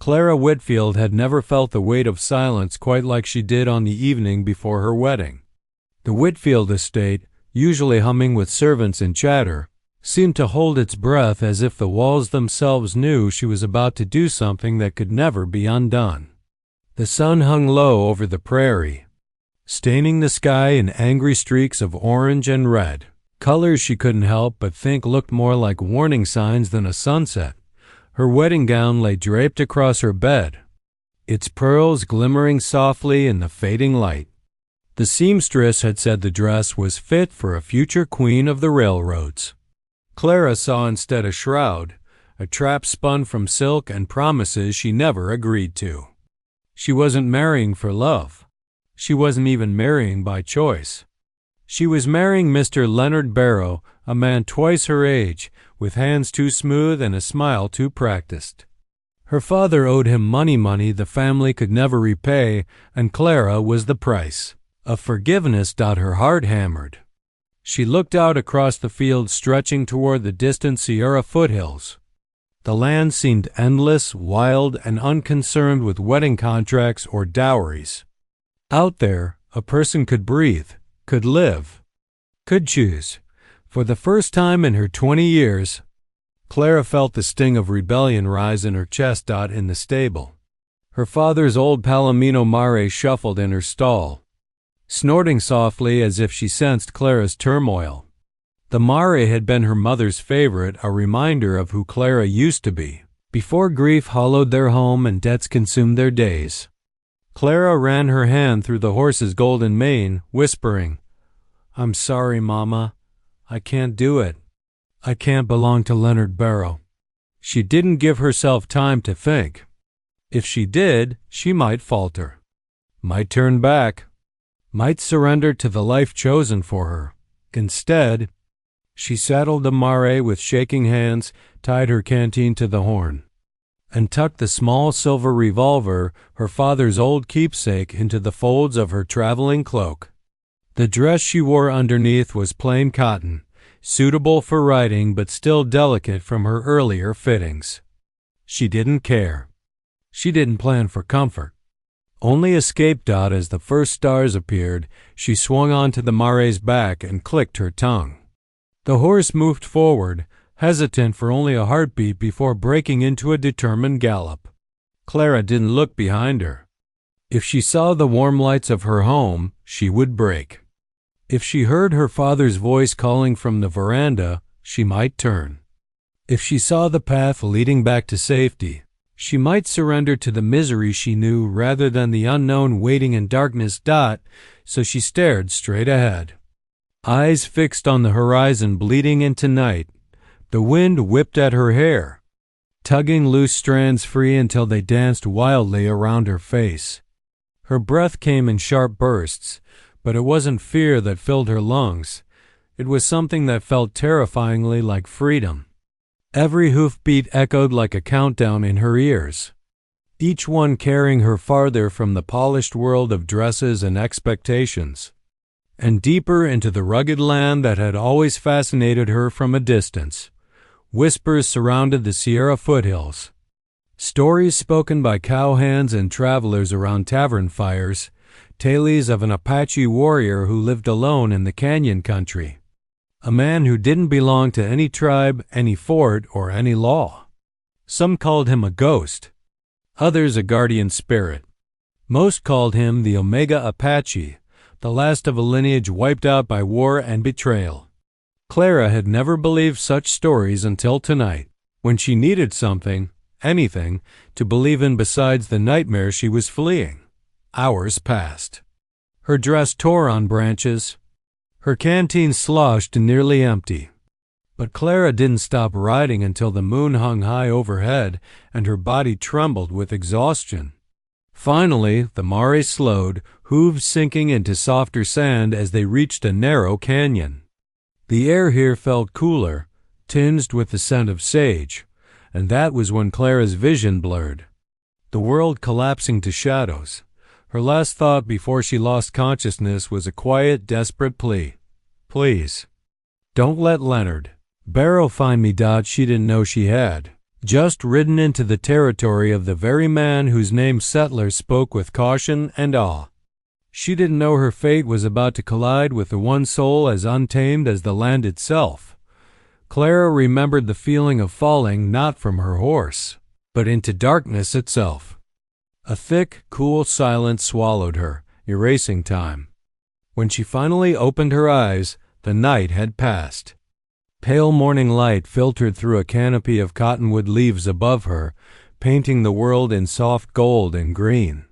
Clara Whitfield had never felt the weight of silence quite like she did on the evening before her wedding. The Whitfield estate, usually humming with servants and chatter, seemed to hold its breath as if the walls themselves knew she was about to do something that could never be undone. The sun hung low over the prairie, staining the sky in angry streaks of orange and red, colors she couldn't help but think looked more like warning signs than a sunset. Her wedding gown lay draped across her bed, its pearls glimmering softly in the fading light. The seamstress had said the dress was fit for a future queen of the railroads. Clara saw instead a shroud, a trap spun from silk and promises she never agreed to. She wasn't marrying for love. She wasn't even marrying by choice. She was marrying Mr. Leonard Barrow, a man twice her age, with hands too smooth and a smile too practiced. Her father owed him money the family could never repay, and Clara was the price. A forgiveness her heart hammered. She looked out across the fields stretching toward the distant Sierra foothills. The land seemed endless, wild, and unconcerned with wedding contracts or dowries. Out there, a person could breathe, could live, could choose. For the first time in her 20 years, Clara felt the sting of rebellion rise in her chest. In the stable, her father's old Palomino mare shuffled in her stall, snorting softly as if she sensed Clara's turmoil. The mare had been her mother's favorite, a reminder of who Clara used to be, before grief hollowed their home and debts consumed their days. Clara ran her hand through the horse's golden mane, whispering, "I'm sorry, Mama. I can't do it. I can't belong to Leonard Barrow." She didn't give herself time to think. If she did, she might falter, might turn back, might surrender to the life chosen for her. Instead, she saddled the mare with shaking hands, tied her canteen to the horn, and tucked the small silver revolver, her father's old keepsake, into the folds of her traveling cloak. The dress she wore underneath was plain cotton, suitable for riding but still delicate from her earlier fittings. She didn't care. She didn't plan for comfort. Only escape. As the first stars appeared, she swung onto the mare's back and clicked her tongue. The horse moved forward, hesitant for only a heartbeat before breaking into a determined gallop. Clara didn't look behind her. If she saw the warm lights of her home, she would break. If she heard her father's voice calling from the veranda, she might turn. If she saw the path leading back to safety, she might surrender to the misery she knew rather than the unknown waiting in darkness. So she stared straight ahead, eyes fixed on the horizon bleeding into night. The wind whipped at her hair, tugging loose strands free until they danced wildly around her face. Her breath came in sharp bursts, but it wasn't fear that filled her lungs. It was something that felt terrifyingly like freedom. Every hoofbeat echoed like a countdown in her ears, each one carrying her farther from the polished world of dresses and expectations, and deeper into the rugged land that had always fascinated her from a distance. Whispers surrounded the Sierra foothills, stories spoken by cowhands and travelers around tavern fires, tales of an Apache warrior who lived alone in the canyon country, a man who didn't belong to any tribe, any fort, or any law. Some called him a ghost, others a guardian spirit. Most called him the Omega Apache, the last of a lineage wiped out by war and betrayal. Clara had never believed such stories until tonight, when she needed something, anything, to believe in besides the nightmare she was fleeing. Hours passed. Her dress tore on branches. Her canteen sloshed and nearly empty. But Clara didn't stop riding until the moon hung high overhead and her body trembled with exhaustion. Finally, the mare slowed, hooves sinking into softer sand as they reached a narrow canyon. The air here felt cooler, tinged with the scent of sage, and that was when Clara's vision blurred, the world collapsing to shadows. Her last thought before she lost consciousness was a quiet, desperate plea. "Please, don't let Leonard Barrow find me." She didn't know she had. just ridden into the territory of the very man whose name settlers spoke with caution and awe. She didn't know her fate was about to collide with the one soul as untamed as the land itself. Clara remembered the feeling of falling not from her horse, but into darkness itself. A thick, cool silence swallowed her, erasing time. When she finally opened her eyes, the night had passed. Pale morning light filtered through a canopy of cottonwood leaves above her, painting the world in soft gold and green.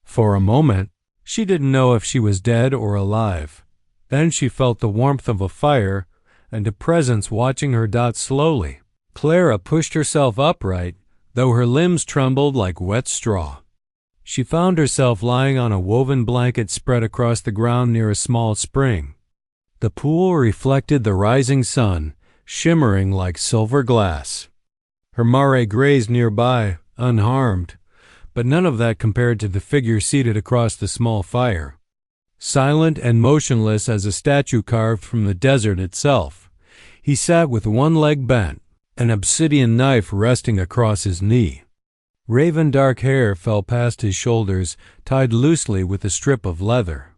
For a moment, she didn't know if she was dead or alive. Then she felt the warmth of a fire and a presence watching her dot slowly. Clara pushed herself upright, though her limbs trembled like wet straw. She found herself lying on a woven blanket spread across the ground near a small spring. The pool reflected the rising sun, shimmering like silver glass. Her mare grazed nearby, unharmed, but none of that compared to the figure seated across the small fire. Silent and motionless as a statue carved from the desert itself, he sat with one leg bent, an obsidian knife resting across his knee. Raven dark hair fell past his shoulders, tied loosely with a strip of leather.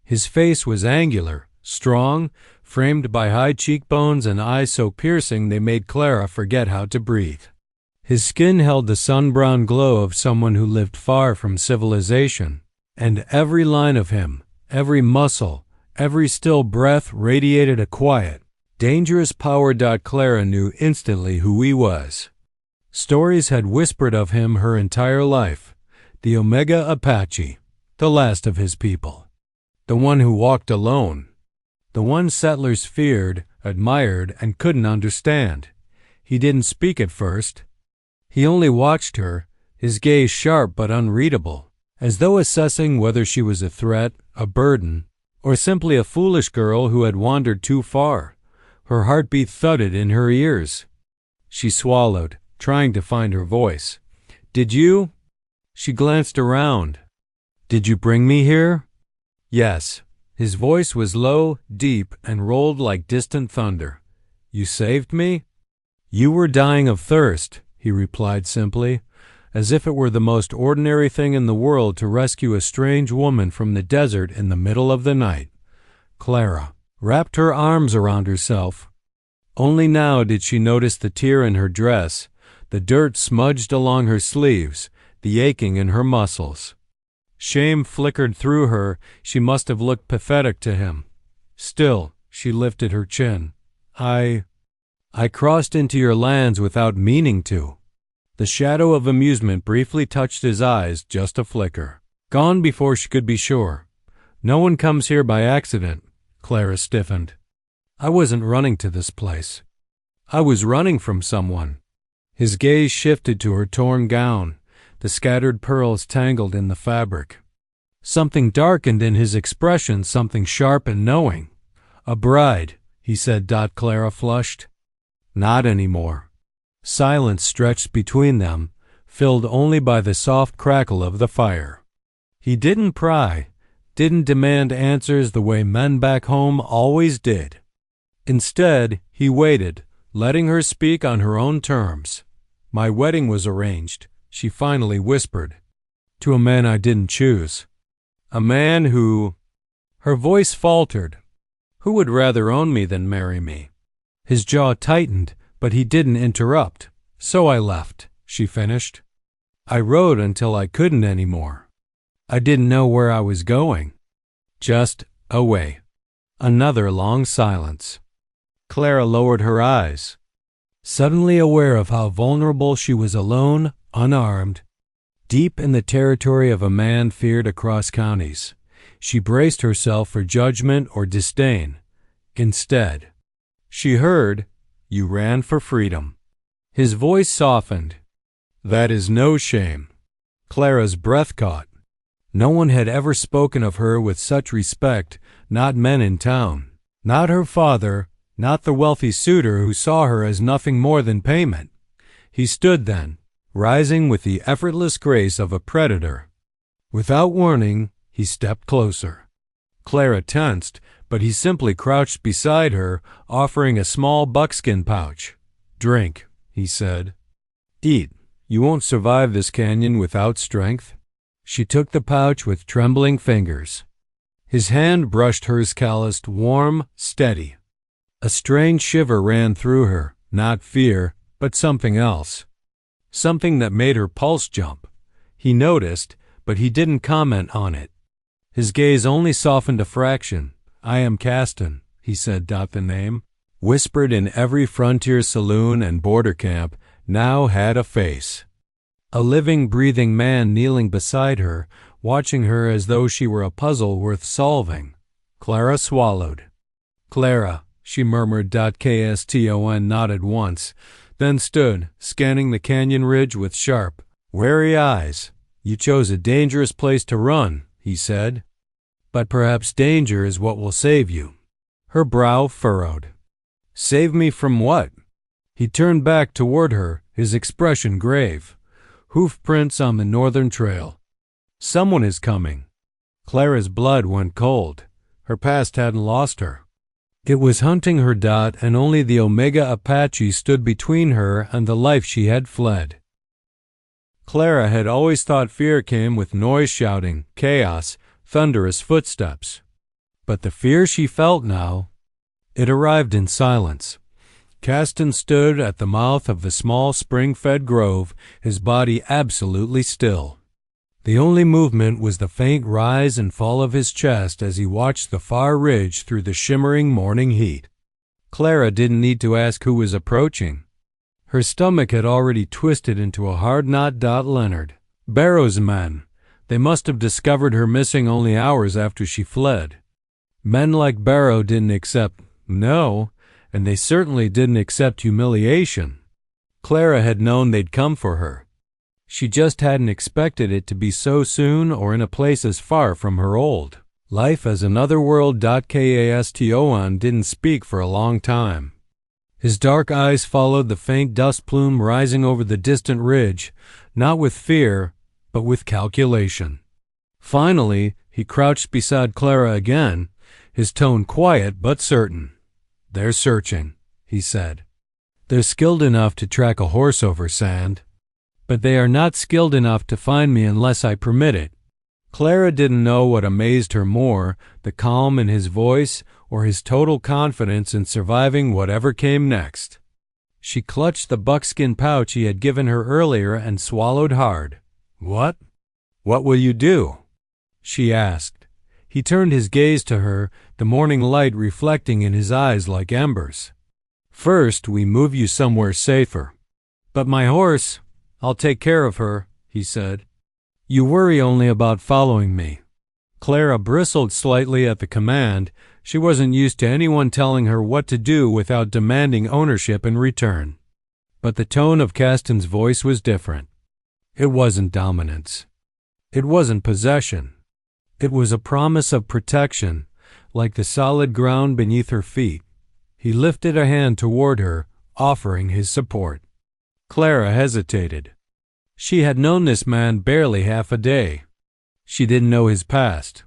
His face was angular, strong, framed by high cheekbones and eyes so piercing they made Clara forget how to breathe. His skin held the sun-brown glow of someone who lived far from civilization, and every line of him, every muscle, every still breath radiated a quiet, dangerous power. Clara knew instantly who he was. Stories had whispered of him her entire life, the Omega Apache, the last of his people, the one who walked alone, the one settlers feared, admired, and couldn't understand. He didn't speak at first. He only watched her, his gaze sharp but unreadable, as though assessing whether she was a threat, a burden, or simply a foolish girl who had wandered too far. Her heartbeat thudded in her ears. She swallowed, trying to find her voice. "Did you?" She glanced around. "Did you bring me here?" "Yes." His voice was low, deep, and rolled like distant thunder. "You saved me?" "You were dying of thirst," he replied simply, as if it were the most ordinary thing in the world to rescue a strange woman from the desert in the middle of the night. Clara wrapped her arms around herself. Only now did she notice the tear in her dress, the dirt smudged along her sleeves, the aching in her muscles. Shame flickered through her. She must have looked pathetic to him. Still, she lifted her chin. I crossed into your lands without meaning to." The shadow of amusement briefly touched his eyes, just a flicker. Gone before she could be sure. "No one comes here by accident." Clara stiffened. "I wasn't running to this place. I was running from someone." His gaze shifted to her torn gown, the scattered pearls tangled in the fabric. Something darkened in his expression, something sharp and knowing. "A bride," he said. Clara flushed. "Not anymore." Silence stretched between them, filled only by the soft crackle of the fire. He didn't pry, didn't demand answers the way men back home always did. Instead, he waited, letting her speak on her own terms. "My wedding was arranged," she finally whispered, "to a man I didn't choose. A man who—" Her voice faltered. "Who would rather own me than marry me?" His jaw tightened, but he didn't interrupt. "So I left," she finished. "I rode until I couldn't anymore. I didn't know where I was going. Just away." Another long silence. Clara lowered her eyes, suddenly aware of how vulnerable she was, alone, unarmed, deep in the territory of a man feared across counties. She braced herself for judgment or disdain. Instead, she heard, "You ran for freedom." His voice softened. "That is no shame." Clara's breath caught. No one had ever spoken of her with such respect, not men in town, not her father, not the wealthy suitor who saw her as nothing more than payment. He stood then, rising with the effortless grace of a predator. Without warning, he stepped closer. Clara tensed, but he simply crouched beside her, offering a small buckskin pouch. "Drink," he said. Eat. You won't survive this canyon without strength." She took the pouch with trembling fingers. His hand brushed hers, calloused, warm, steady. A strange shiver ran through her, not fear, but something else. Something that made her pulse jump. He noticed, but he didn't comment on it. His gaze only softened a fraction. "I am Caston," he said. The name, whispered in every frontier saloon and border camp, now had a face. A living, breathing man kneeling beside her, watching her as though she were a puzzle worth solving. Clara swallowed. "Clara," she murmured. Kaston nodded once, then stood, scanning the canyon ridge with sharp, wary eyes. "You chose a dangerous place to run," he said. "But perhaps danger is what will save you." Her brow furrowed. "Save me from what?" He turned back toward her, his expression grave. "Hoof prints on the northern trail. Someone is coming." Clara's blood went cold. Her past hadn't lost her. It was hunting her. And only the Omega Apache stood between her and the life she had fled. Clara had always thought fear came with noise, shouting, chaos, thunderous footsteps. But the fear she felt now, it arrived in silence. Caston stood at the mouth of the small spring-fed grove, his body absolutely still. The only movement was the faint rise and fall of his chest as he watched the far ridge through the shimmering morning heat. Clara didn't need to ask who was approaching. Her stomach had already twisted into a hard knot. Leonard, Barrow's men. They must have discovered her missing only hours after she fled. Men like Barrow didn't accept no, and they certainly didn't accept humiliation. Clara had known they'd come for her. She just hadn't expected it to be so soon or in a place as far from her old life as another world. Kaston didn't speak for a long time. His dark eyes followed the faint dust plume rising over the distant ridge, not with fear, but with calculation. Finally, he crouched beside Clara again, his tone quiet but certain. "They're searching," he said. "They're skilled enough to track a horse over sand, but they are not skilled enough to find me unless I permit it." Clara didn't know what amazed her more, the calm in his voice or his total confidence in surviving whatever came next. She clutched the buckskin pouch he had given her earlier and swallowed hard. "What will you do?" she asked. He turned his gaze to her, the morning light reflecting in his eyes like embers. "First, we move you somewhere safer." "But my horse, I'll take care of her," he said. "You worry only about following me." Clara bristled slightly at the command. She wasn't used to anyone telling her what to do without demanding ownership in return. But the tone of Caston's voice was different. It wasn't dominance. It wasn't possession. It was a promise of protection, like the solid ground beneath her feet. He lifted a hand toward her, offering his support. Clara hesitated. She had known this man barely half a day. She didn't know his past.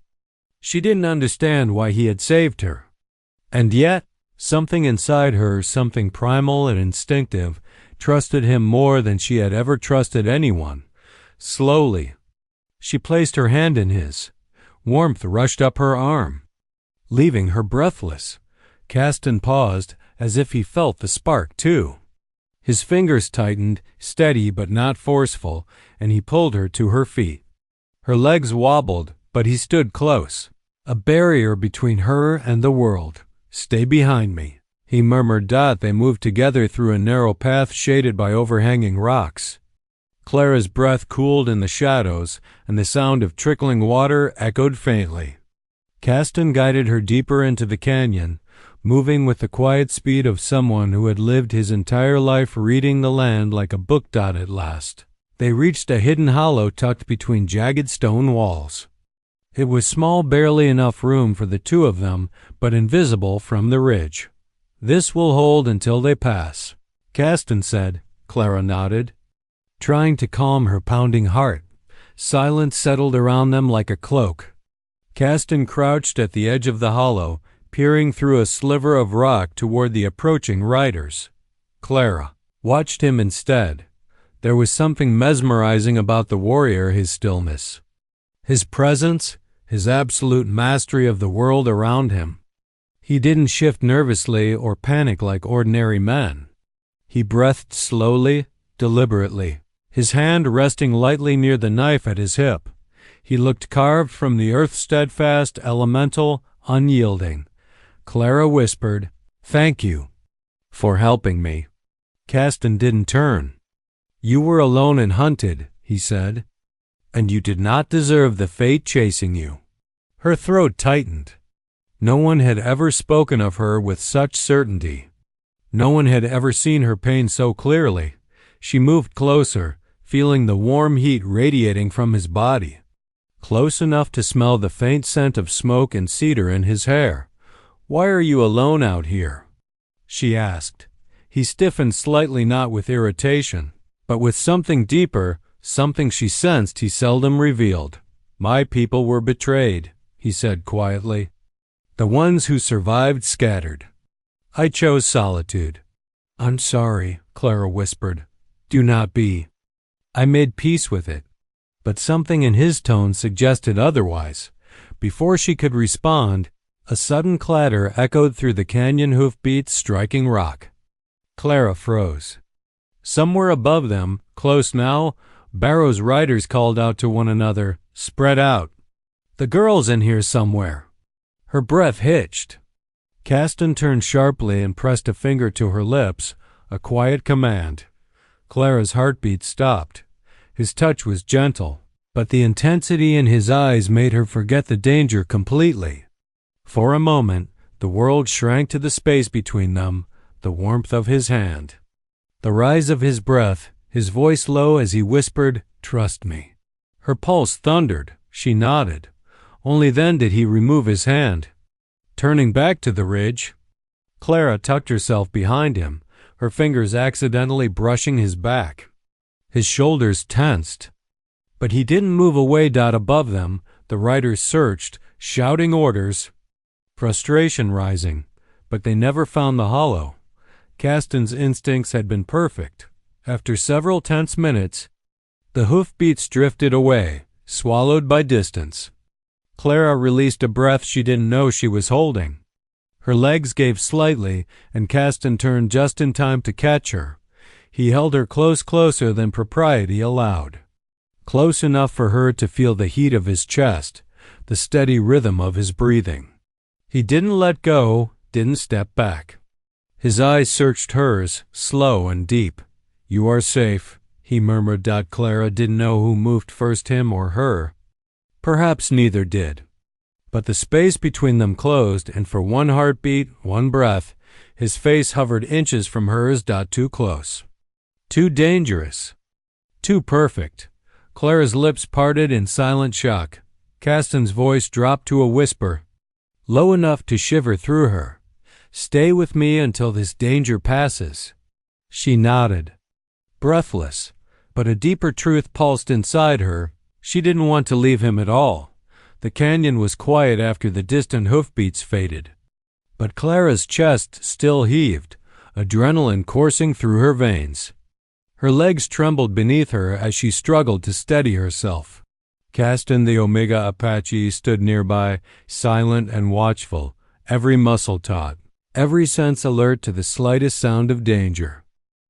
She didn't understand why he had saved her. And yet, something inside her, something primal and instinctive, trusted him more than she had ever trusted anyone. Slowly, she placed her hand in his. Warmth rushed up her arm, leaving her breathless. Caston paused, as if he felt the spark, too. His fingers tightened, steady but not forceful, and he pulled her to her feet. Her legs wobbled, but he stood close, a barrier between her and the world. "Stay behind me," he murmured. They moved together through a narrow path shaded by overhanging rocks. Clara's breath cooled in the shadows, and the sound of trickling water echoed faintly. Caston guided her deeper into the canyon, moving with the quiet speed of someone who had lived his entire life reading the land like a book. At last, they reached a hidden hollow tucked between jagged stone walls. It was small, barely enough room for the two of them, but invisible from the ridge. "This will hold until they pass," Caston said. Clara nodded, trying to calm her pounding heart. Silence settled around them like a cloak. Caston crouched at the edge of the hollow, peering through a sliver of rock toward the approaching riders. Clara watched him instead, There was something mesmerizing about the warrior, his stillness, his presence, his absolute mastery of the world around him. He didn't shift nervously or panic like ordinary men. He breathed slowly, deliberately, his hand resting lightly near the knife at his hip. He looked carved from the earth, steadfast, elemental, unyielding. Clara whispered, "Thank you for helping me." Caston didn't turn. "You were alone and hunted," he said, "and you did not deserve the fate chasing you." Her throat tightened. No one had ever spoken of her with such certainty. No one had ever seen her pain so clearly. She moved closer, feeling the warm heat radiating from his body, close enough to smell the faint scent of smoke and cedar in his hair. "Why are you alone out here?" she asked. He stiffened slightly, not with irritation, but with something deeper, something she sensed he seldom revealed. "My people were betrayed," he said quietly. "The ones who survived scattered. I chose solitude." "I'm sorry," Clara whispered. "Do not be." "I made peace with it." But something in his tone suggested otherwise. Before she could respond, a sudden clatter echoed through the canyon, hoofbeats striking rock. Clara froze. Somewhere above them, close now, Barrow's riders called out to one another, "Spread out. The girl's in here somewhere." Her breath hitched. Caston turned sharply and pressed a finger to her lips, a quiet command. Clara's heartbeat stopped. His touch was gentle, but the intensity in his eyes made her forget the danger completely. For a moment, the world shrank to the space between them, the warmth of his hand, the rise of his breath, his voice low as he whispered, "Trust me." Her pulse thundered. She nodded. Only then did he remove his hand. Turning back to the ridge, Clara tucked herself behind him, her fingers accidentally brushing his back. His shoulders tensed. But he didn't move away. Above them, the riders searched, shouting orders, frustration rising, but they never found the hollow. Caston's instincts had been perfect. After several tense minutes, the hoofbeats drifted away, swallowed by distance. Clara released a breath she didn't know she was holding. Her legs gave slightly, and Caston turned just in time to catch her. He held her closer than propriety allowed. Close enough for her to feel the heat of his chest, the steady rhythm of his breathing. He didn't let go, didn't step back. His eyes searched hers, slow and deep. "You are safe," he murmured. Clara didn't know who moved first, him or her. Perhaps neither did. But the space between them closed, and for one heartbeat, one breath, his face hovered inches from hers. Too close. Too dangerous. Too perfect. Clara's lips parted in silent shock. Caston's voice dropped to a whisper, low enough to shiver through her. "Stay with me until this danger passes." She nodded, breathless, but a deeper truth pulsed inside her. She didn't want to leave him at all. The canyon was quiet after the distant hoofbeats faded. But Clara's chest still heaved, adrenaline coursing through her veins. Her legs trembled beneath her as she struggled to steady herself. Caston, the Omega Apache, stood nearby, silent and watchful, every muscle taut, every sense alert to the slightest sound of danger.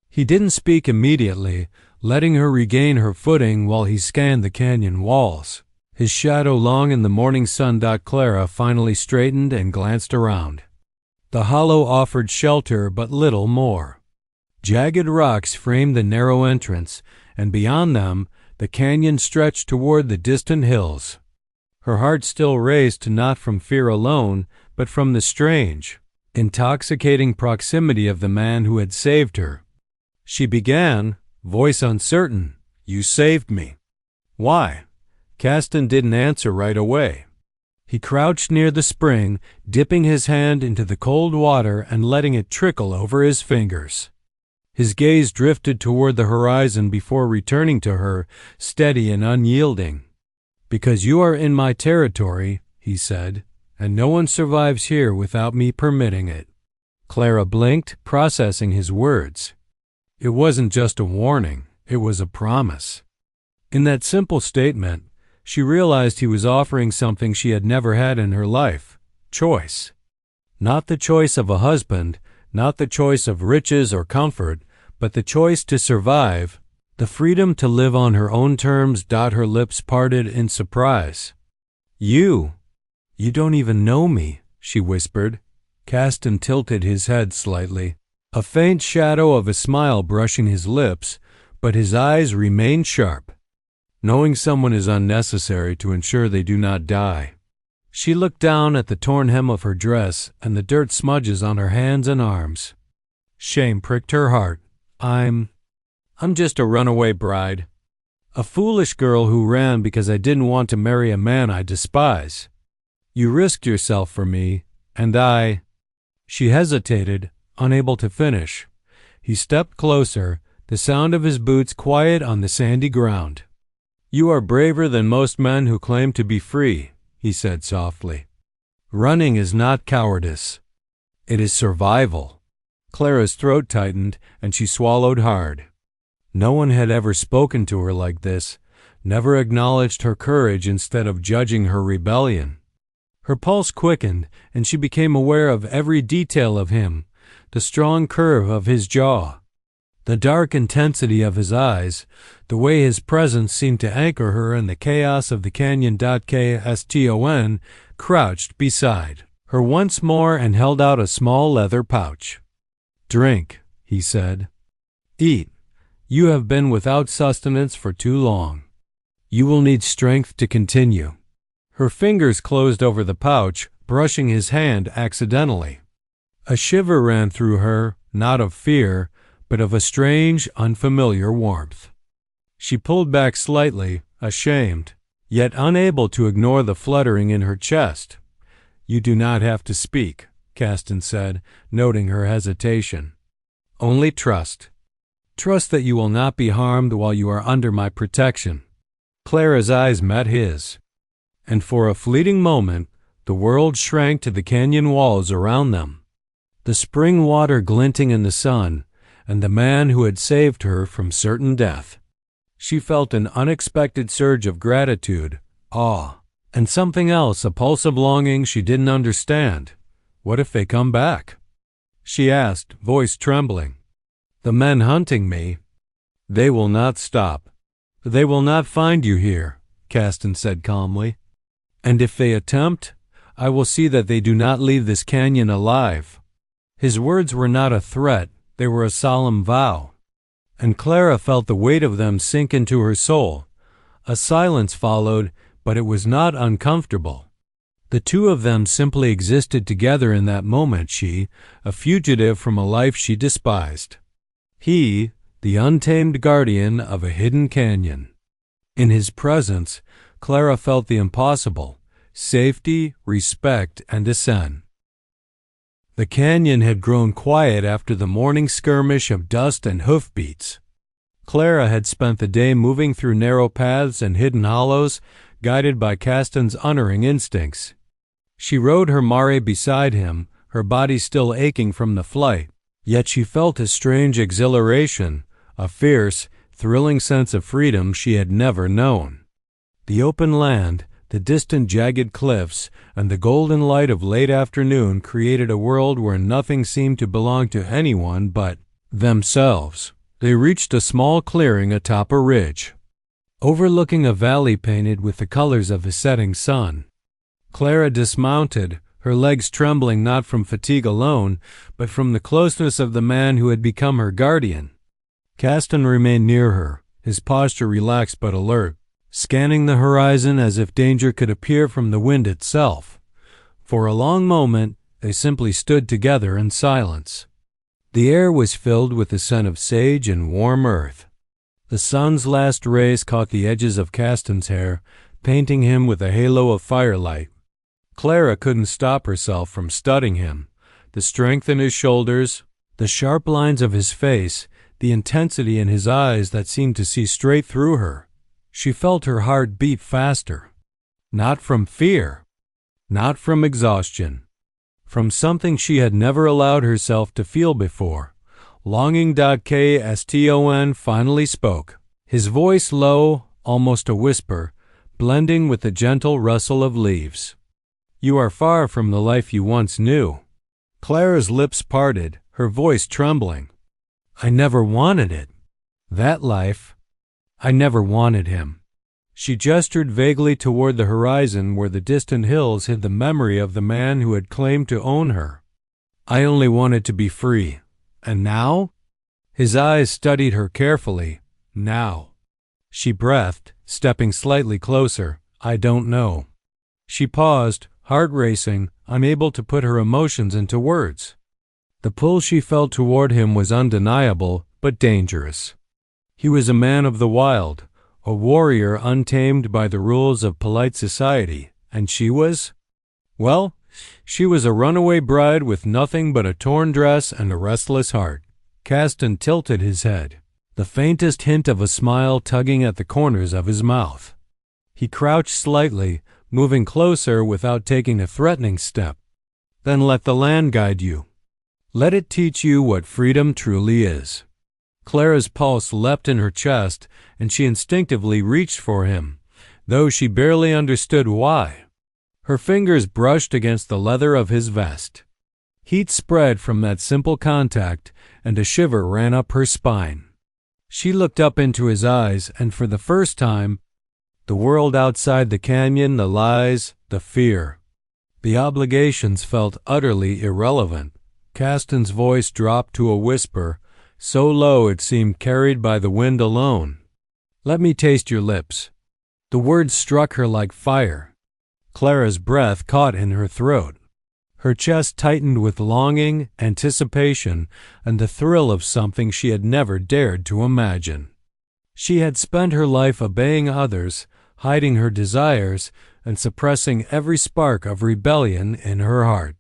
He didn't speak immediately, letting her regain her footing while he scanned the canyon walls, his shadow long in the morning sun. Clara finally straightened and glanced around. The hollow offered shelter, but little more. Jagged rocks framed the narrow entrance, and beyond them, the canyon stretched toward the distant hills. Her heart still raced, not from fear alone, but from the strange, intoxicating proximity of the man who had saved her. She began, voice uncertain, "You saved me." "Why?" Caston didn't answer right away. He crouched near the spring, dipping his hand into the cold water and letting it trickle over his fingers. His gaze drifted toward the horizon before returning to her, steady and unyielding. "Because you are in my territory," he said, "and no one survives here without me permitting it." Clara blinked, processing his words. It wasn't just a warning. It was a promise. In that simple statement, she realized he was offering something she had never had in her life: choice. Not the choice of a husband, not the choice of riches or comfort, but the choice to survive, the freedom to live on her own terms. Her lips parted in surprise. You don't even know me," she whispered. Caston tilted his head slightly, a faint shadow of a smile brushing his lips, but his eyes remained sharp. Knowing someone is unnecessary to ensure they do not die. She looked down at the torn hem of her dress and the dirt smudges on her hands and arms. Shame pricked her heart. I'm just a runaway bride. A foolish girl who ran because I didn't want to marry a man I despise. You risked yourself for me, and I—" She hesitated, unable to finish. He stepped closer, the sound of his boots quiet on the sandy ground. "You are braver than most men who claim to be free," he said softly. "Running is not cowardice. It is survival." Clara's throat tightened, and she swallowed hard. No one had ever spoken to her like this, never acknowledged her courage instead of judging her rebellion. Her pulse quickened, and she became aware of every detail of him, the strong curve of his jaw, the dark intensity of his eyes, the way his presence seemed to anchor her in the chaos of the canyon. Caston crouched beside her once more and held out a small leather pouch. "Drink," he said. "Eat. You have been without sustenance for too long. You will need strength to continue." Her fingers closed over the pouch, brushing his hand accidentally. A shiver ran through her, not of fear, but of a strange, unfamiliar warmth. She pulled back slightly, ashamed, yet unable to ignore the fluttering in her chest. "You do not have to speak," Caston said, noting her hesitation. "Only trust. Trust that you will not be harmed while you are under my protection." Clara's eyes met his, and for a fleeting moment, the world shrank to the canyon walls around them. The spring water glinting in the sun, and the man who had saved her from certain death. She felt an unexpected surge of gratitude, awe, and something else, a pulse of longing she didn't understand. What if they come back? She asked, voice trembling. "The men hunting me, they will not stop. They will not find you here," Caston said calmly. "And if they attempt, I will see that they do not leave this canyon alive." His words were not a threat, they were a solemn vow. And Clara felt the weight of them sink into her soul. A silence followed, but it was not uncomfortable. The two of them simply existed together in that moment, she, a fugitive from a life she despised. He, the untamed guardian of a hidden canyon. In his presence, Clara felt the impossible: safety, respect, and ascent. The canyon had grown quiet after the morning skirmish of dust and hoofbeats. Clara had spent the day moving through narrow paths and hidden hollows, guided by Caston's unerring instincts. She rode her mare beside him, her body still aching from the flight, yet she felt a strange exhilaration, a fierce, thrilling sense of freedom she had never known. The open land, the distant jagged cliffs, and the golden light of late afternoon created a world where nothing seemed to belong to anyone but themselves. They reached a small clearing atop a ridge, overlooking a valley painted with the colors of a setting sun. Clara dismounted, her legs trembling not from fatigue alone, but from the closeness of the man who had become her guardian. Caston remained near her, his posture relaxed but alert, scanning the horizon as if danger could appear from the wind itself. For a long moment, they simply stood together in silence. The air was filled with the scent of sage and warm earth. The sun's last rays caught the edges of Caston's hair, painting him with a halo of firelight. Clara couldn't stop herself from studying him. The strength in his shoulders, the sharp lines of his face, the intensity in his eyes that seemed to see straight through her. She felt her heart beat faster. Not from fear, not from exhaustion, from something she had never allowed herself to feel before. Longing. Caston finally spoke. his voice low, almost a whisper, blending with the gentle rustle of leaves. "You are far from the life you once knew." Clara's lips parted, her voice trembling. "I never wanted it. That life. I never wanted him." She gestured vaguely toward the horizon where the distant hills hid the memory of the man who had claimed to own her. "I only wanted to be free. And now?" His eyes studied her carefully. "Now." She breathed, stepping slightly closer. "I don't know." She paused, heart racing, unable to put her emotions into words. The pull she felt toward him was undeniable, but dangerous. He was a man of the wild, a warrior untamed by the rules of polite society, and she was? Well, she was a runaway bride with nothing but a torn dress and a restless heart. Caston tilted his head, the faintest hint of a smile tugging at the corners of his mouth. He crouched slightly, moving closer without taking a threatening step. "Then let the land guide you. Let it teach you what freedom truly is." Clara's pulse leapt in her chest, and she instinctively reached for him, though she barely understood why. Her fingers brushed against the leather of his vest. Heat spread from that simple contact, and a shiver ran up her spine. She looked up into his eyes, and for the first time, the world outside the canyon, the lies, the fear, the obligations felt utterly irrelevant. Caston's voice dropped to a whisper, so low it seemed carried by the wind alone. "Let me taste your lips." The words struck her like fire. Clara's breath caught in her throat. Her chest tightened with longing, anticipation, and the thrill of something she had never dared to imagine. She had spent her life obeying others, hiding her desires, and suppressing every spark of rebellion in her heart.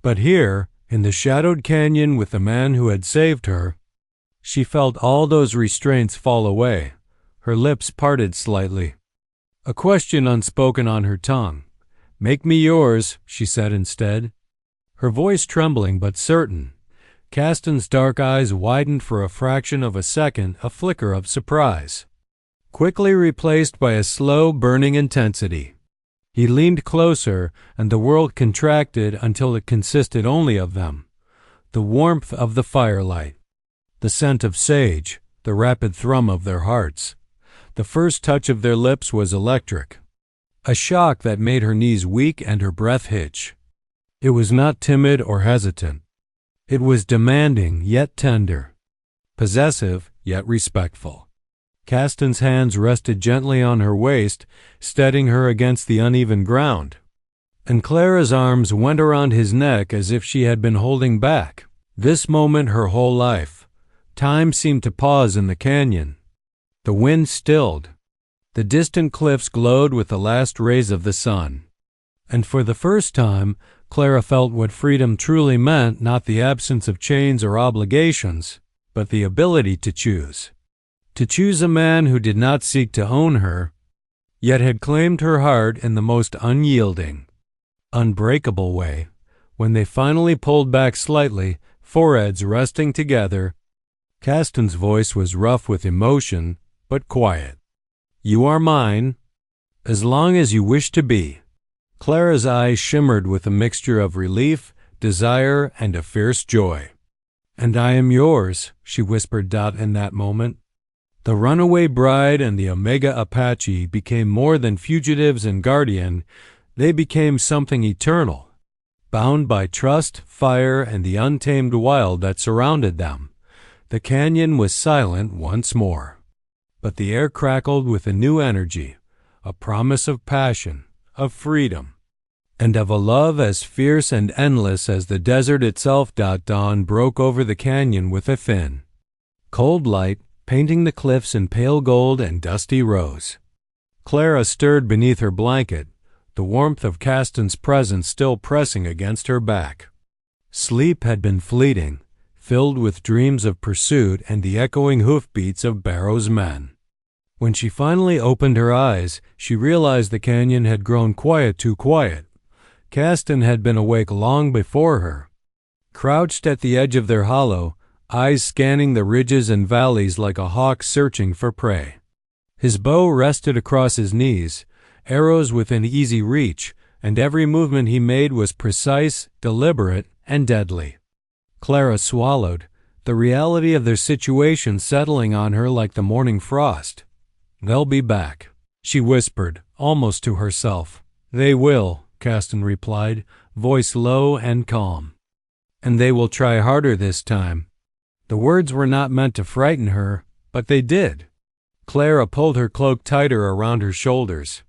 But here, in the shadowed canyon with the man who had saved her, she felt all those restraints fall away. Her lips parted slightly, a question unspoken on her tongue. "Make me yours," she said instead, her voice trembling but certain. Caston's dark eyes widened for a fraction of a second, a flicker of surprise, quickly replaced by a slow, burning intensity. He leaned closer, and the world contracted until it consisted only of them. The warmth of the firelight, the scent of sage, the rapid thrum of their hearts. The first touch of their lips was electric, a shock that made her knees weak and her breath hitch. It was not timid or hesitant. It was demanding yet tender, possessive yet respectful. Caston's hands rested gently on her waist, steadying her against the uneven ground, and Clara's arms went around his neck as if she had been holding back. This moment her whole life. Time seemed to pause in the canyon. The wind stilled. The distant cliffs glowed with the last rays of the sun. And for the first time, Clara felt what freedom truly meant, not the absence of chains or obligations, but the ability to choose. To choose a man who did not seek to own her, yet had claimed her heart in the most unyielding, unbreakable way. When they finally pulled back slightly, foreheads resting together, Caston's voice was rough with emotion, but quiet. "You are mine, as long as you wish to be." Clara's eyes shimmered with a mixture of relief, desire, and a fierce joy. "And I am yours," she whispered in that moment. The runaway bride and the Omega Apache became more than fugitives and guardian. They became something eternal, bound by trust, fire, and the untamed wild that surrounded them. The canyon was silent once more, but the air crackled with a new energy, a promise of passion, of freedom, and of a love as fierce and endless as the desert itself. Dawn broke over the canyon with a thin, cold light, painting the cliffs in pale gold and dusty rose. Clara stirred beneath her blanket, the warmth of Caston's presence still pressing against her back. Sleep had been fleeting, filled with dreams of pursuit and the echoing hoofbeats of Barrow's men. When she finally opened her eyes, she realized the canyon had grown quiet, too quiet. Caston had been awake long before her. Crouched at the edge of their hollow, eyes scanning the ridges and valleys like a hawk searching for prey. His bow rested across his knees, arrows within easy reach, and every movement he made was precise, deliberate, and deadly. Clara swallowed, the reality of their situation settling on her like the morning frost. "They'll be back," she whispered, almost to herself. "They will," Caston replied, voice low and calm. "And they will try harder this time." The words were not meant to frighten her, but they did. Clara pulled her cloak tighter around her shoulders.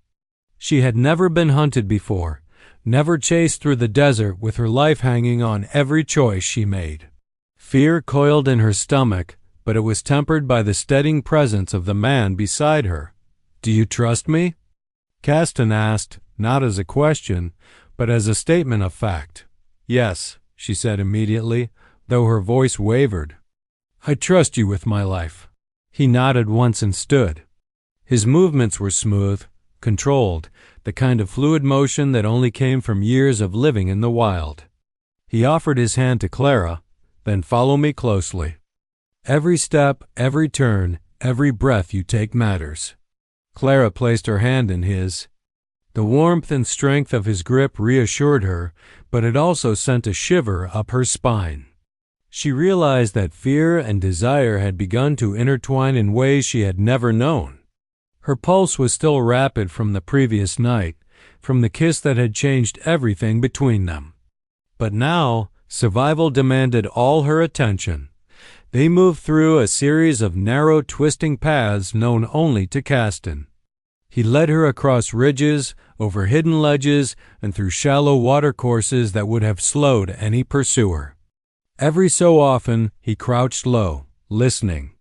She had never been hunted before, never chased through the desert with her life hanging on every choice she made. Fear coiled in her stomach, but it was tempered by the steadying presence of the man beside her. "Do you trust me?" Caston asked, not as a question, but as a statement of fact. "Yes," she said immediately, though her voice wavered. "I trust you with my life." He nodded once and stood. His movements were smooth, controlled, the kind of fluid motion that only came from years of living in the wild. He offered his hand to Clara, "Then follow me closely. Every step, every turn, every breath you take matters." Clara placed her hand in his. The warmth and strength of his grip reassured her, but it also sent a shiver up her spine. She realized that fear and desire had begun to intertwine in ways she had never known. Her pulse was still rapid from the previous night, from the kiss that had changed everything between them. But now, survival demanded all her attention. They moved through a series of narrow, twisting paths known only to Caston. He led her across ridges, over hidden ledges, and through shallow watercourses that would have slowed any pursuer. Every so often, he crouched low, listening.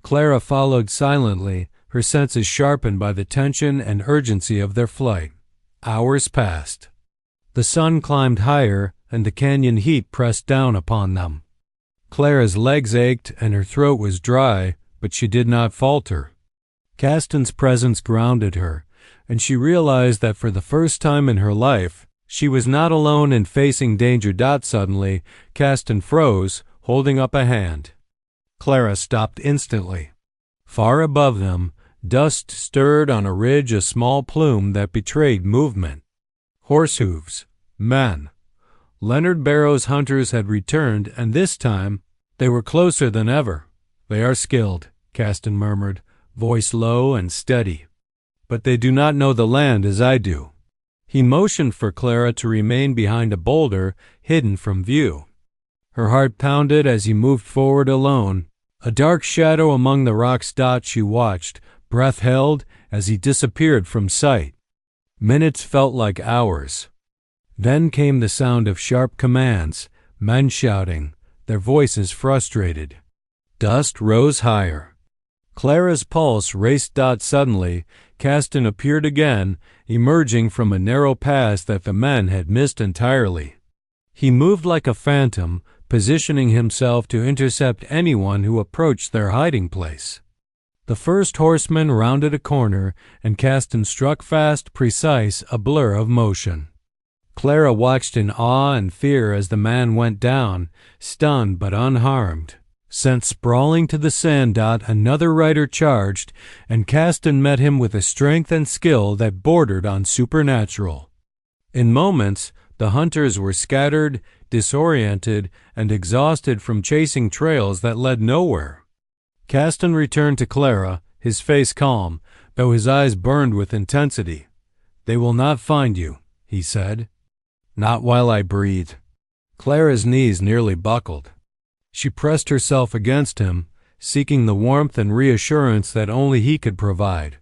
Clara followed silently, her senses sharpened by the tension and urgency of their flight. Hours passed. The sun climbed higher, and the canyon heat pressed down upon them. Clara's legs ached and her throat was dry, but she did not falter. Caston's presence grounded her, and she realized that for the first time in her life, she was not alone in facing danger. Suddenly, Caston froze, holding up a hand. Clara stopped instantly. Far above them, dust stirred on a ridge, a small plume that betrayed movement. Horse hooves. Men. Leonard Barrow's hunters had returned, and this time they were closer than ever. "They are skilled," Caston murmured, voice low and steady. "But they do not know the land as I do." He motioned for Clara to remain behind a boulder, hidden from view. Her heart pounded as he moved forward alone. A dark shadow among the rocks. She watched, breath held, as he disappeared from sight. Minutes felt like hours. Then came the sound of sharp commands, men shouting, their voices frustrated. Dust rose higher. Clara's pulse raced. Suddenly, Caston appeared again, emerging from a narrow pass that the men had missed entirely. He moved like a phantom, positioning himself to intercept anyone who approached their hiding place. The first horseman rounded a corner, and Caston struck fast, precise, a blur of motion. Clara watched in awe and fear as the man went down, stunned but unharmed. Sent sprawling to the sand. Another rider charged, and Caston met him with a strength and skill that bordered on supernatural. In moments, the hunters were scattered, disoriented, and exhausted from chasing trails that led nowhere. Caston returned to Clara, his face calm, though his eyes burned with intensity. "They will not find you," he said. "Not while I breathe." Clara's knees nearly buckled. She pressed herself against him, seeking the warmth and reassurance that only he could provide.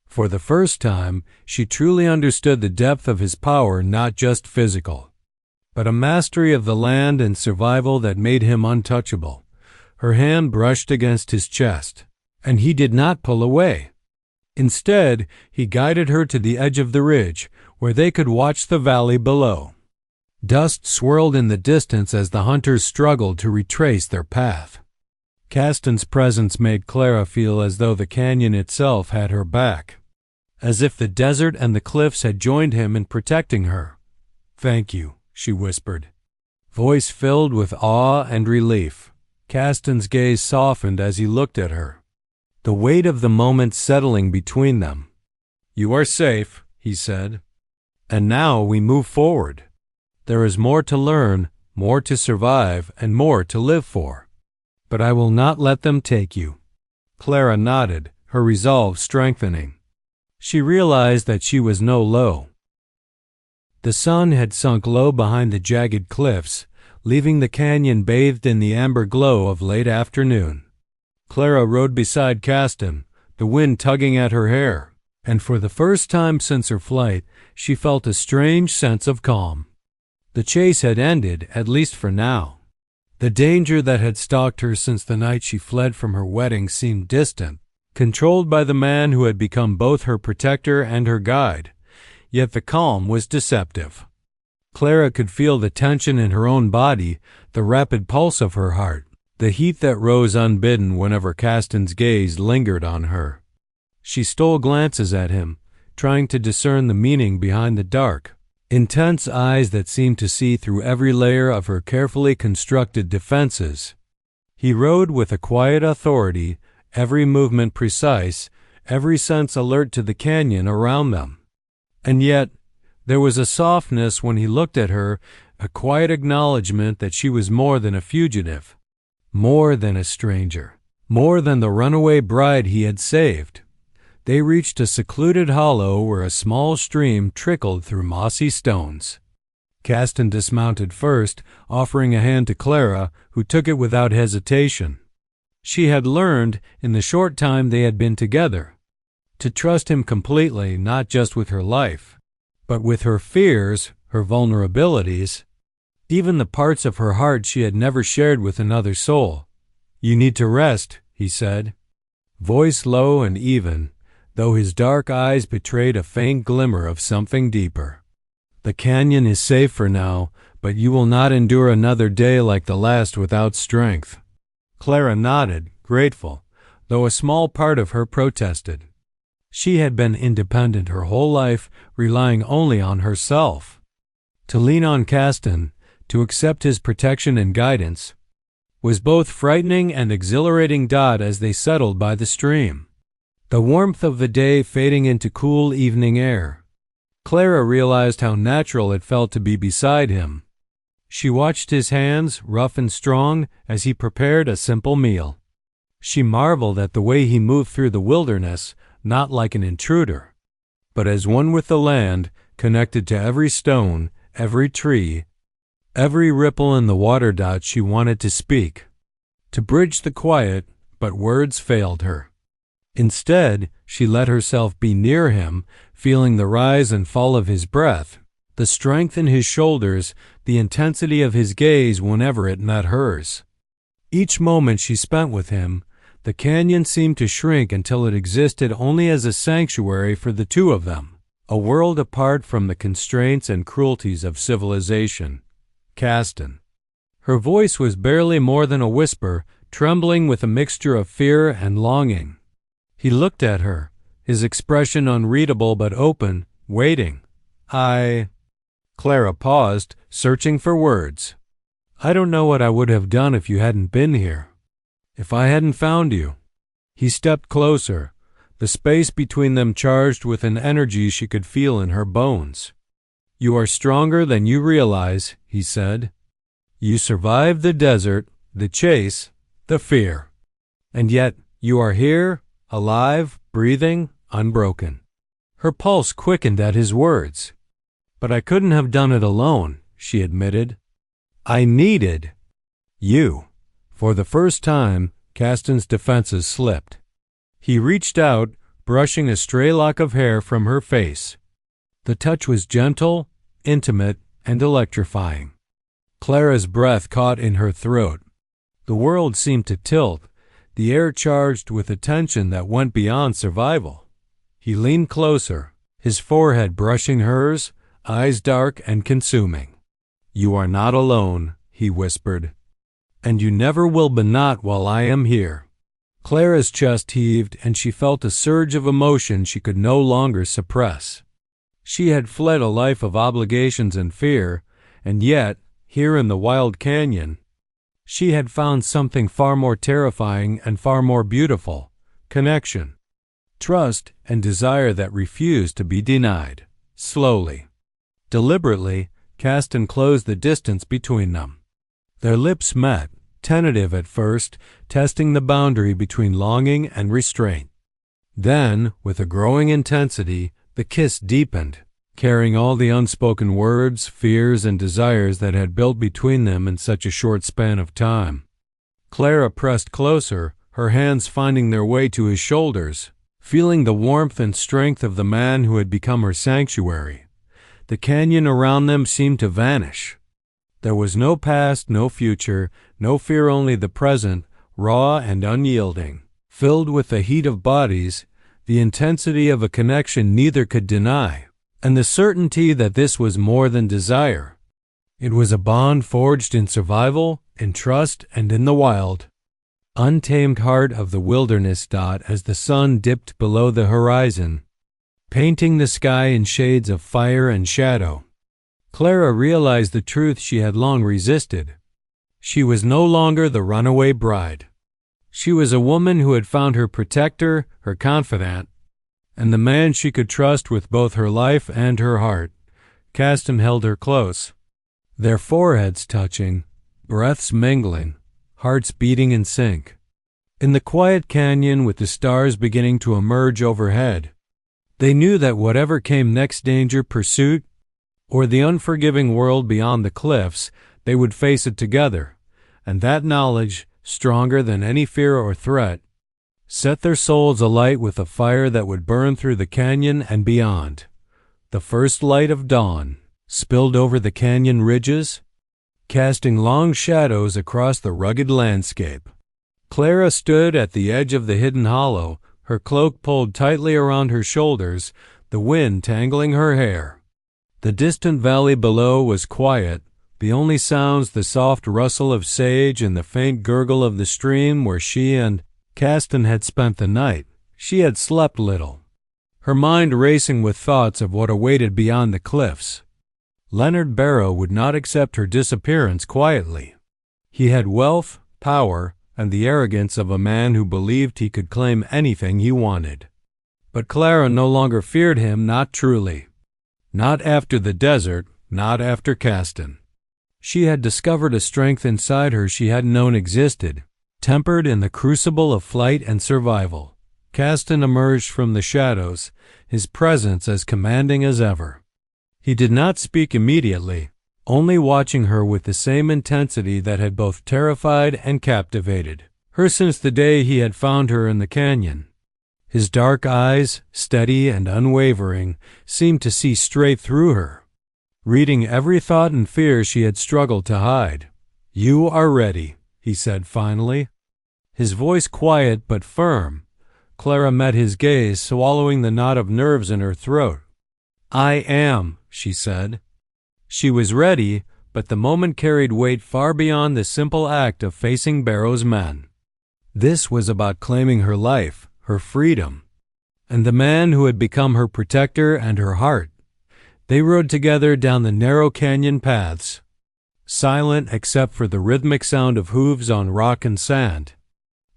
For the first time, she truly understood the depth of his power, not just physical, but a mastery of the land and survival that made him untouchable. Her hand brushed against his chest, and he did not pull away. Instead, he guided her to the edge of the ridge, where they could watch the valley below. Dust swirled in the distance as the hunters struggled to retrace their path. Caston's presence made Clara feel as though the canyon itself had her back, as if the desert and the cliffs had joined him in protecting her. "Thank you," she whispered, voice filled with awe and relief. Caston's gaze softened as he looked at her. the weight of the moment settling between them. "You are safe," he said. "And now we move forward. There is more to learn, more to survive, and more to live for. But I will not let them take you." Clara nodded, her resolve strengthening. She realized that she was no low. The sun had sunk low behind the jagged cliffs, leaving the canyon bathed in the amber glow of late afternoon. Clara rode beside Caston, the wind tugging at her hair, and for the first time since her flight, she felt a strange sense of calm. The chase had ended, at least for now. The danger that had stalked her since the night she fled from her wedding seemed distant, controlled by the man who had become both her protector and her guide, yet the calm was deceptive. Clara could feel the tension in her own body, the rapid pulse of her heart, the heat that rose unbidden whenever Caston's gaze lingered on her. She stole glances at him, trying to discern the meaning behind the dark, intense eyes that seemed to see through every layer of her carefully constructed defenses. He rode with a quiet authority, every movement precise, every sense alert to the canyon around them. And yet, there was a softness when he looked at her, a quiet acknowledgement that she was more than a fugitive, more than a stranger, more than the runaway bride he had saved. They reached a secluded hollow where a small stream trickled through mossy stones. Caston dismounted first, offering a hand to Clara, who took it without hesitation. She had learned, in the short time they had been together, to trust him completely, not just with her life, but with her fears, her vulnerabilities, even the parts of her heart she had never shared with another soul. "You need to rest," he said, voice low and even, though his dark eyes betrayed a faint glimmer of something deeper. "The canyon is safe for now, but you will not endure another day like the last without strength." Clara nodded, grateful, though a small part of her protested. She had been independent her whole life, relying only on herself. To lean on Caston, to accept his protection and guidance, was both frightening and exhilarating. As they settled by the stream, the warmth of the day fading into cool evening air, Clara realized how natural it felt to be beside him. She watched his hands, rough and strong, as he prepared a simple meal. She marveled at the way he moved through the wilderness, not like an intruder, but as one with the land, connected to every stone, every tree, every ripple in the water. She wanted to speak, to bridge the quiet, but words failed her. Instead, she let herself be near him, feeling the rise and fall of his breath, the strength in his shoulders, the intensity of his gaze whenever it met hers. Each moment she spent with him, the canyon seemed to shrink until it existed only as a sanctuary for the two of them, a world apart from the constraints and cruelties of civilization. Caston. Her voice was barely more than a whisper, trembling with a mixture of fear and longing. He looked at her, his expression unreadable but open, waiting. Clara paused, searching for words. "I don't know what I would have done if you hadn't been here. If I hadn't found you." He stepped closer, the space between them charged with an energy she could feel in her bones. "You are stronger than you realize," he said. "You survived the desert, the chase, the fear. And yet you are here, alive, breathing, unbroken." Her pulse quickened at his words. "But I couldn't have done it alone," she admitted. "I needed you." For the first time, Caston's defenses slipped. He reached out, brushing a stray lock of hair from her face. The touch was gentle, intimate, and electrifying. Clara's breath caught in her throat. The world seemed to tilt, the air charged with a tension that went beyond survival. He leaned closer, his forehead brushing hers, eyes dark and consuming. "You are not alone," he whispered. "And you never will be not while I am here." Clara's chest heaved, and she felt a surge of emotion she could no longer suppress. She had fled a life of obligations and fear, and yet, here in the wild canyon, she had found something far more terrifying and far more beautiful, connection, trust, and desire that refused to be denied. Slowly, deliberately, Caston closed the distance between them. Their lips met, tentative at first, testing the boundary between longing and restraint. Then, with a growing intensity, the kiss deepened, carrying all the unspoken words, fears, and desires that had built between them in such a short span of time. Clara pressed closer, her hands finding their way to his shoulders, feeling the warmth and strength of the man who had become her sanctuary. The canyon around them seemed to vanish. There was no past, no future, no fear, only the present, raw and unyielding, filled with the heat of bodies, the intensity of a connection neither could deny, and the certainty that this was more than desire. It was a bond forged in survival, in trust, and in the wild, untamed heart of the wilderness. As the sun dipped below the horizon, painting the sky in shades of fire and shadow, Clara realized the truth she had long resisted. She was no longer the runaway bride. She was a woman who had found her protector, her confidant, and the man she could trust with both her life and her heart. Caston held her close, their foreheads touching, breaths mingling, hearts beating in sync. In the quiet canyon, with the stars beginning to emerge overhead, they knew that whatever came next, danger, pursuit, or the unforgiving world beyond the cliffs, they would face it together, and that knowledge, stronger than any fear or threat, set their souls alight with a fire that would burn through the canyon and beyond. The first light of dawn spilled over the canyon ridges, casting long shadows across the rugged landscape. Clara stood at the edge of the hidden hollow, her cloak pulled tightly around her shoulders, the wind tangling her hair. The distant valley below was quiet, the only sounds the soft rustle of sage and the faint gurgle of the stream where she and Caston had spent the night. She had slept little, her mind racing with thoughts of what awaited beyond the cliffs. Leonard Barrow would not accept her disappearance quietly. He had wealth, power, and the arrogance of a man who believed he could claim anything he wanted. But Clara no longer feared him, not truly. Not after the desert, not after Caston. She had discovered a strength inside her she hadn't known existed, tempered in the crucible of flight and survival. Caston emerged from the shadows, his presence as commanding as ever. He did not speak immediately, only watching her with the same intensity that had both terrified and captivated her since the day he had found her in the canyon. His dark eyes, steady and unwavering, seemed to see straight through her, reading every thought and fear she had struggled to hide. "You are ready," he said finally, his voice quiet but firm. Clara met his gaze, swallowing the knot of nerves in her throat. "I am," she said. She was ready, but the moment carried weight far beyond the simple act of facing Barrow's men. This was about claiming her life, her freedom, and the man who had become her protector and her heart. They rode together down the narrow canyon paths, silent except for the rhythmic sound of hooves on rock and sand.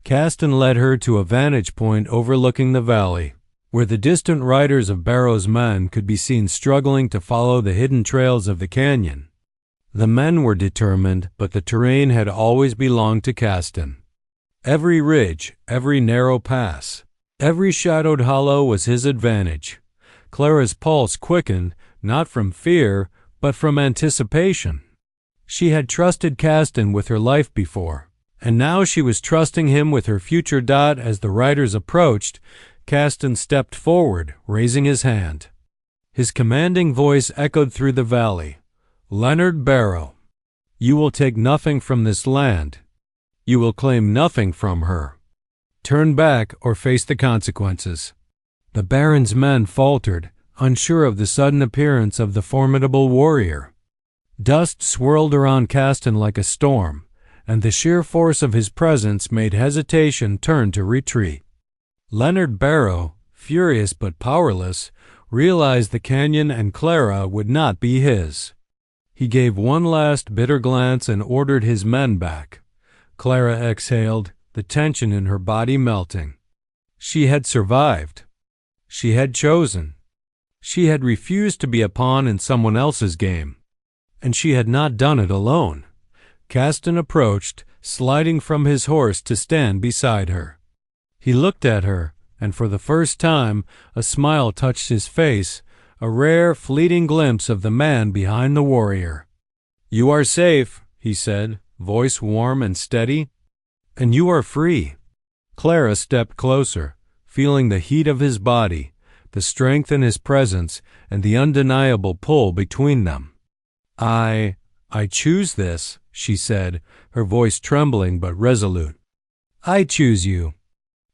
Caston led her to a vantage point overlooking the valley, where the distant riders of Barrow's men could be seen struggling to follow the hidden trails of the canyon. The men were determined, but the terrain had always belonged to Caston. Every ridge, every narrow pass, every shadowed hollow was his advantage. Clara's pulse quickened, not from fear, but from anticipation. She had trusted Caston with her life before, and now she was trusting him with her future. As the riders approached, Caston stepped forward, raising his hand. His commanding voice echoed through the valley. "Leonard Barrow, you will take nothing from this land. You will claim nothing from her. Turn back or face the consequences." The Baron's men faltered, unsure of the sudden appearance of the formidable warrior. Dust swirled around Caston like a storm, and the sheer force of his presence made hesitation turn to retreat. Leonard Barrow, furious but powerless, realized the canyon and Clara would not be his. He gave one last bitter glance and ordered his men back. Clara exhaled, the tension in her body melting. She had survived. She had chosen. She had refused to be a pawn in someone else's game. And she had not done it alone. Caston approached, sliding from his horse to stand beside her. He looked at her, and for the first time a smile touched his face, a rare, fleeting glimpse of the man behind the warrior. "You are safe," he said, voice warm and steady. "And you are free." Clara stepped closer, feeling the heat of his body, the strength in his presence, and the undeniable pull between them. I choose this," she said, her voice trembling but resolute. "I choose you.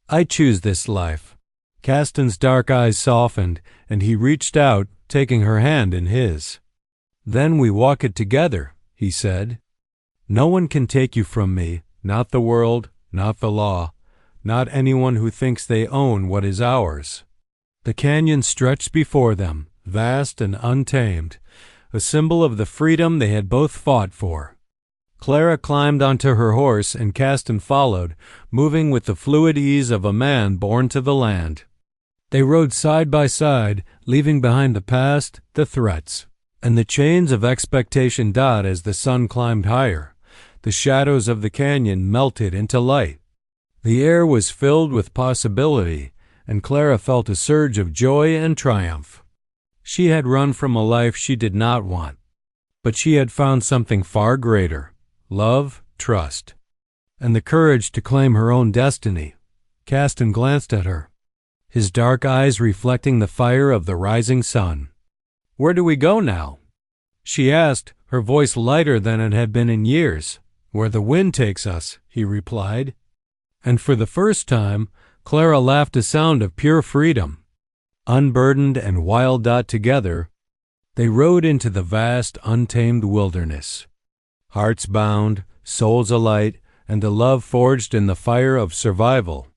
I choose this life." Caston's dark eyes softened, and he reached out, taking her hand in his. "Then we walk it together," he said. "No one can take you from me, not the world, not the law, not anyone who thinks they own what is ours." The canyon stretched before them, vast and untamed, a symbol of the freedom they had both fought for. Clara climbed onto her horse and Caston followed, moving with the fluid ease of a man born to the land. They rode side by side, leaving behind the past, the threats, and the chains of expectation died as the sun climbed higher. The shadows of the canyon melted into light. The air was filled with possibility, and Clara felt a surge of joy and triumph. She had run from a life she did not want, but she had found something far greater: love, trust, and the courage to claim her own destiny. Caston glanced at her, his dark eyes reflecting the fire of the rising sun. "Where do we go now?" she asked, her voice lighter than it had been in years. "Where the wind takes us," he replied. And for the first time, Clara laughed a sound of pure freedom. Unburdened and wild-eyed together, they rode into the vast, untamed wilderness. Hearts bound, souls alight, and a love forged in the fire of survival.